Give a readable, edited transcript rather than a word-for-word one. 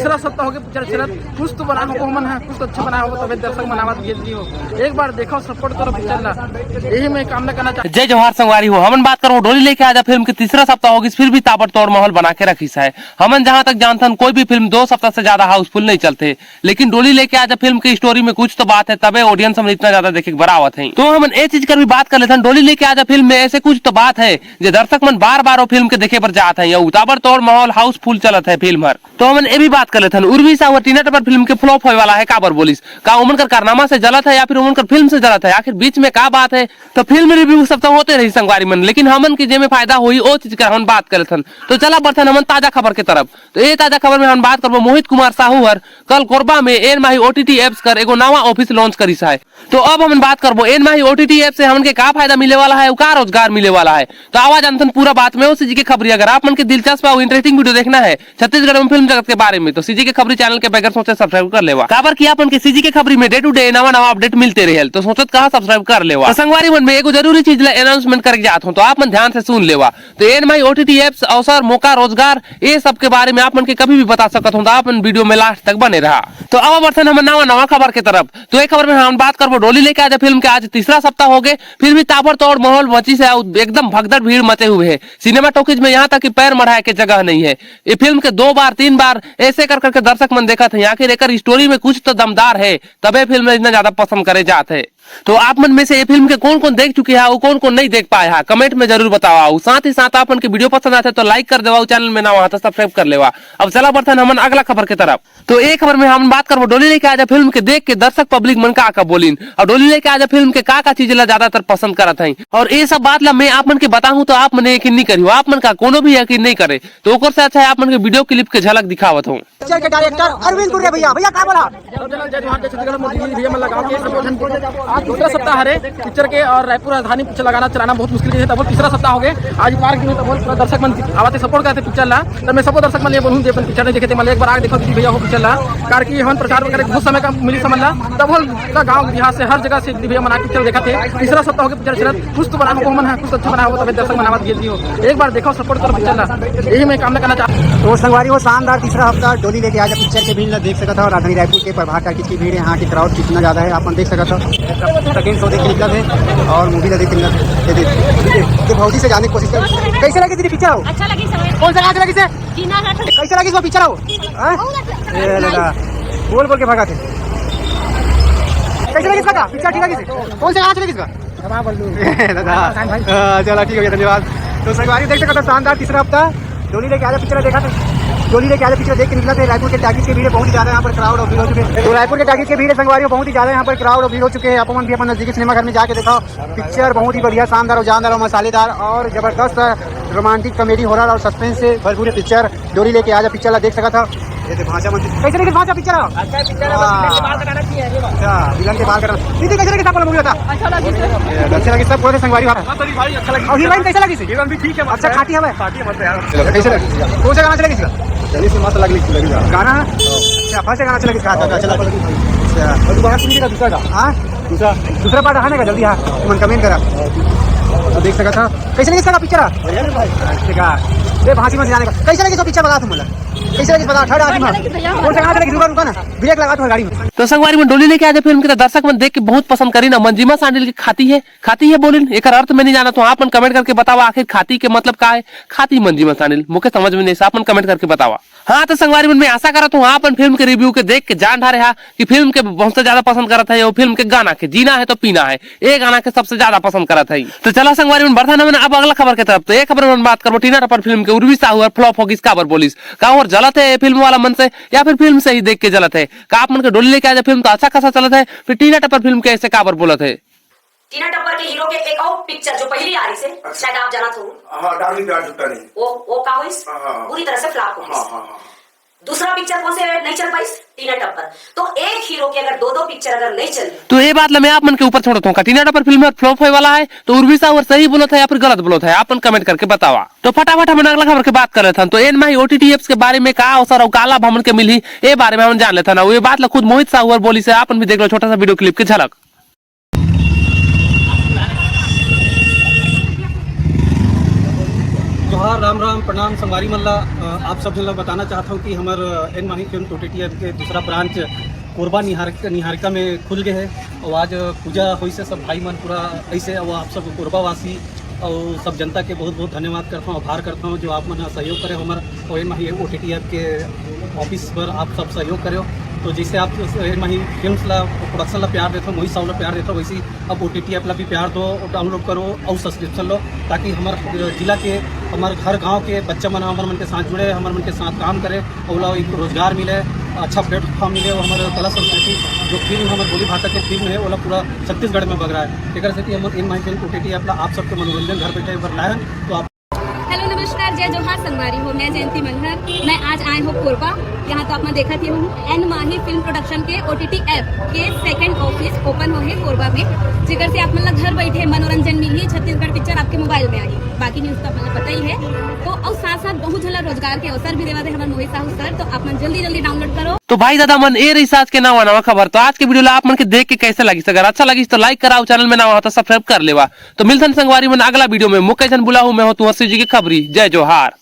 तीसरा सप्ताह हो गया पिक्चर चलत, कुछ तो बना हो मन है, कुछ तो अच्छा बना हो तब दर्शक मनावत भेज हो। एक बार देखो सपोर्ट करो पिक्चर ला, यही मैं काम न करना जय जवाहर संगवारी हो। हमन बात करो डोली लेके आजा फिल्म के तीसरा सप्ताह होगी, फिर भी ताबड़तोड़ माहौल बना के रखी है। हमन जहां तक जानते हैं कोई भी फिल्म 2 सप्ताह से ज्यादा हाउसफुल नहीं चलते, लेकिन डोली लेके आजा फिल्म की स्टोरी में कुछ तो बात है, तबे ऑडियंस हम इतना ज्यादा देखे बरावत है। तो हमन ये चीज कर भी बात कर लेते हैं, डोली लेके आजा फिल्म में ऐसे कुछ तो बात है जो दर्शक मन बार बार फिल्म के देखे पर जाते हैं। ताबड़तोड़ माहौल हाउसफुल चलत है फिल्म हर। तो हमन ये भी बात कर लेते हैं, उर्वी साहू टीना टपर फिल्म के फ्लॉप होने वाला है काबर बोलिस, का उमन कर कारनामा से जलत है या फिर उमन कर फिल्म से जलत है, आखिर बीच में का बात है। तो फिल्म रिव्यू सब तो होते रही संगवारी मन, लेकिन हमन की जेमे फायदा हुई वो चीज का हम बात कर लेते। तो चला बढ़ते हमन ताजा खबर के तरफ। तो ये ताजा खबर में हम बात करबो मोहित कुमार साहू हर कल कोरबा में एन माही ओटीटी एप्स कर एगो नवा ऑफिस लॉन्च करी है। तो अब हम बात करबो एन माही ओटीटी ऐप से हमन के का फायदा मिले वाला है, का रोजगार मिले वाला है। तो आवाज अंतन पूरा बात में सीजी के खबरी। अगर आप मन के दिलचस्प और इंटरेस्टिंग वीडियो देखना है छत्तीसगढ़ में फिल्म जगत के बारे में, तो सीजी के खबरी चैनल के बगैर सोचे सब्सक्राइब कर लेवा। काबर की अपन के सीजी के खबरी में डे टू डे नवा नवा अपडेट मिलते रहे, तो सोचत कहा सब्सक्राइब कर लेवा। तो संगवारी मन में एगो जरूरी चीज अनाउंसमेंट करके जात हूं, तो आप मन ध्यान से सुन लेवा। तो एन माही ओटीटी एप्स अवसर मौका रोजगार ये सब के बारे में आप मन के कभी भी बता सकत हूं, तो आप वीडियो में लास्ट तक बने रहा। तो अब बढ़ते हम नवा नवा खबर के तरफ। तो एक खबर में हम बात करबो डोली लेके आजा फिल्म के आज तीसरा सप्ताह हो गए, फिर भी ताबड़तोड़ माहौल मची से एकदम भगदड़ भीड़ मचे हुए है। सिनेमा टॉकीज में यहाँ तक कि पैर मढ़ाए के जगह नहीं है। ये फिल्म के 2 बार 3 बार ऐसे कर करके दर्शक मन देखा थे, आखिर एक स्टोरी में कुछ तो दमदार है, तबे फिल्म इतना ज्यादा पसंद करे जाते है। तो आप मन में से ये फिल्म के कौन कौन देख चुके हैं और कौन कौन नहीं देख पाए हैं, कमेंट में जरूर बताओ। साथ ही साथ आप मन के वीडियो पसंद आते तो लाइक कर देवा, चैनल में ना वहां तो सब्सक्राइब कर लेवा। अब चला बढ़ते हम अगला खबर के तरफ। तो एक खबर में हम बात करबो डोली लेके आजा फिल्म के देख के दर्शक पब्लिक मन का बोलिन, और डोली लेके आजा फिल्म के का चीज ला ज्यादातर पसंद करत है। और ये सब बात ला मैं आप मन के बताऊं तो आप मन यकीन नहीं करियो, आप मन का कोनो भी यकीन नहीं करे, तो ओकर से अच्छा है आप मन के वीडियो क्लिप के झलक दिखावत हूं। पिक्चर के डायरेक्टर अरविंद गुर्रे भैया का बोला आज दूसरा सप्ताह है पिक्चर के, और रायपुर राजधानी पिक्चर लगाना चलाना बहुत मुश्किल है। तब तीसरा सप्ताह हो गए आज पार्क में, तब दर्शक मन आवाते सपोर्ट करते पिक्चर ला। तो मैं सब दर्शक मन ये बोलूं जे पिक्चर नहीं देखे एक बार आगे देखो दीदी भैया हो पिक्चर ला, कार की हम प्रचार वगैरह बहुत समय का मिली समझ ला। तब होल गाँव बिहार से हर जगह से दीदी भैया मना पिक्चर देखा थे। तीसरा सप्ताह हो गया पिक्चर चलत, कुछ तो बना हो मन है, कुछ तो अच्छा बना हो तब दर्शक मनावत भेज हो। एक बार देखो सपोर्ट करो पिक्चर ला, यही मैं काम न करना चाहता हूँ। तो संगवारी हो शानदार तीसरा हफ्ता डोली लेके आजा पिक्चर के भीड़ देख सकता था। राजधानी रायपुर के प्रभात टाकीज की भीड़, यहाँ की क्राउड कितना ज्यादा है आप देख सकता था। सेकेंड शो देख के निकला थे और मूवी देख के निकला भौजी से जाने की कोशिश कर। कैसे लगी तेरी पिक्चर? अच्छा लगी। कौन सा गाना लगी से? कैसे लगी इसमें पिक्चर? बोल बोल के भगा थे। कैसे लगी इसका पिक्चर? ठीक लगी से? कौन सा गाना लगी इसका? चलो ठीक हो गया, धन्यवाद। तो संगवारी देख सकता था शानदार तीसरा हफ्ता डोली लेके आजा पिक्चर देखा था। डोली लेके आजा पिक्चर देख के निकला थे। रायपुर के टाकीज के भीड़ बहुत ही ज्यादा यहाँ पर क्राउड और भीड़ हो चुके हैं। तो रायपुर के टाकीज के भीड़ संगवारी बहुत ही ज्यादा यहाँ पर क्राउड और भीड़ हो चुके हैं। अपन भी अपन नजदीकी सिनेमा घर में जाके देखा पिक्चर बहुत ही बढ़िया शानदार और जानदार और मसालेदार और जबरदस्त रोमांटिक कॉमेडी हॉरर और सस्पेंस से भरपूर पिक्चर डोली लेके आजा पिक्चर देख सका था। भाषा कैसे लगी भाषा पिक्चर? अच्छा विलन के बाल करना दीदी कैसे लगी? मूवी था अच्छा लगी, सब बोलते संगवारी और हीरोइन कैसे लगी? हीरोइन भी ठीक है, अच्छा खाटी है। कैसे लगी? कौन सा गाना चलेगी इसका? चलिए से मस्त लगी गाना है। अच्छा फर्स्ट गाना चलेगी इसका? अच्छा दूसरा पार्ट आने का जल्दी। हाँ तुम कमेंट करा तो देख सका था। कैसे लगी इसका पिक्चर? भाषी में जाने का कैसे लगी? पिक्चर बता तुम कैसे लगी बता। थर्ड आदमी कौन सा गाना चलेगी? रुका ना ब्रेक लगा तो गाड़ी में। तो संगवारी में डोली लेके आजा फिल्म के दर्शक मन देख के बहुत पसंद करी ना। मंजिमा सांडिल की खाती है बोलिन, एक अर्थ में नहीं जाना, तो आप मन कमेंट करके बतावा आखिर खाती के मतलब का है। खाती मंजिमा सांडिल मुझे समझ में नहीं, आप मन कमेंट करके बतावा। हाँ तो संगवारी में मैं आशा करता हूँ आप फिल्म के रिव्यू के देख के जान ढा रहा कि फिल्म के बहुत से ज्यादा पसंद करता है, वो फिल्म के गाना के जीना है तो पीना है, ये गाना के सबसे ज्यादा पसंद करता है। तो चला संगवारी में बढ़ा ना अब अगला खबर के तरफ। तो एक खबर में बात करो टीना टपर फिल्म के उर्वी साहू फ्लॉप होगी काबर बोलिस, का और जलत है फिल्म वाला मन से या फिर फिल्म से ही देख के जलत है? का आप मन के डोली लेके आजा फिल्म तो अच्छा खासा चलत है, फिर टीना टपर फिल्म के ऐसे काबर बोलत है? टीना टप्पर के हीरो के एक और पिक्चर जो पहली आ रही से शायद आप जाना हो डार्लिंग प्यार झूठा नहीं, वो का हुई बुरी तरह से फ्लॉप हो। दूसरा पिक्चर कौन से नहीं चल पाई? टीना टप्पर। तो एक हीरो की अगर दो पिक्चर अगर नहीं चली तो ये बात मैं आप मन के ऊपर छोड़ता हूँ। टीना टप्पर फिल्म फ्लॉप होने वाला है तो उर्वी साहू सही बोला था या फिर गलत बोला था, आप कमेंट करके बतावा। तो फटाफट हम अगला खबर की बात कर रहे थे। तो एन माही ओटीटी एप्स के बारे में का अवसर और काला भ्रमण के मिली ये बारे में हम जान लेते ना। ये बात खुद मोहित साहू बोली से आप भी देख लो छोटा सा वीडियो क्लिप की झलक। जोहार, राम राम, प्रणाम संगवारी मल्ला। आप सब जन ला बताना चाहता हूँ कि हमार एन माही फिल्म OTT के दूसरा ब्रांच कोरबा निहारिका में खुल गए है और आज पूजा हुई से सब भाई मन पूरा ऐसे और आप सब कोरबा वासी और सब जनता के बहुत बहुत धन्यवाद करता हूँ, आभार करता हूँ जो आप मन सहयोग करे हमारे एन माही OTT के ऑफिस पर आप सब सहयोग करे। तो जैसे आप एन माही फिल्म ला प्रोडक्शन ला प्यार देते हो, वही सब ला प्यार देते हो, वैसे अब OTT ऐप ला भी प्यार दो, डाउनलोड करो और सब्सक्रिप्शन लो, ताकि हमारे जिला के हमारे हर गांव के बच्चा मन हमारे मन के साथ जुड़े, हमारे मन के साथ काम करे और एक रोजगार मिले, अच्छा प्लेटफॉर्म मिले और हमारे कला संस्कृति जो फिल्म हमारे बोली भाषा के फिल्म है वो पूरा छत्तीसगढ़ में बग रहा है। एक से हमारे एन माही फिल्म OTT ऐप ला आप सबके मनोरंजन घर बैठे पर लाए हैं। तो आप हेलो नमस्कार, जय जोहार संगवारी हो। मैं जयंती मल्हर, मैं आज आए हूँ कोरबा। यहाँ तो आपने देखा थी एन माही फिल्म प्रोडक्शन के OTT ऐप के सेकंड ऑफिस ओपन हो है कोरबा में, जिगर से आप मतलब घर बैठे मनोरंजन मिली, छत्तीसगढ़ पिक्चर आपके मोबाइल में आई। बाकी न्यूज तो आपको पता ही है। तो और साथ साथ बहुत जला रोजगार के अवसर भी देवा थे हमारे मोहित साहू सर। तो आप जल्दी जल्दी डाउनलोड करो। तो भाई दादा मन ए रही आज के नवा खबर। तो आज के वीडियो ला आप मन के देख के कैसे लगी, अगर अच्छा लगी तो लाइक कराओ, चैनल में नवा हो तो सब्सक्राइब कर लेवा। तो मिलते हैं संगवारी मन अगला वीडियो में। मुकेश बुला हूँ मैं, हूँ तू हंसी जी की खबरी। जय जोहार।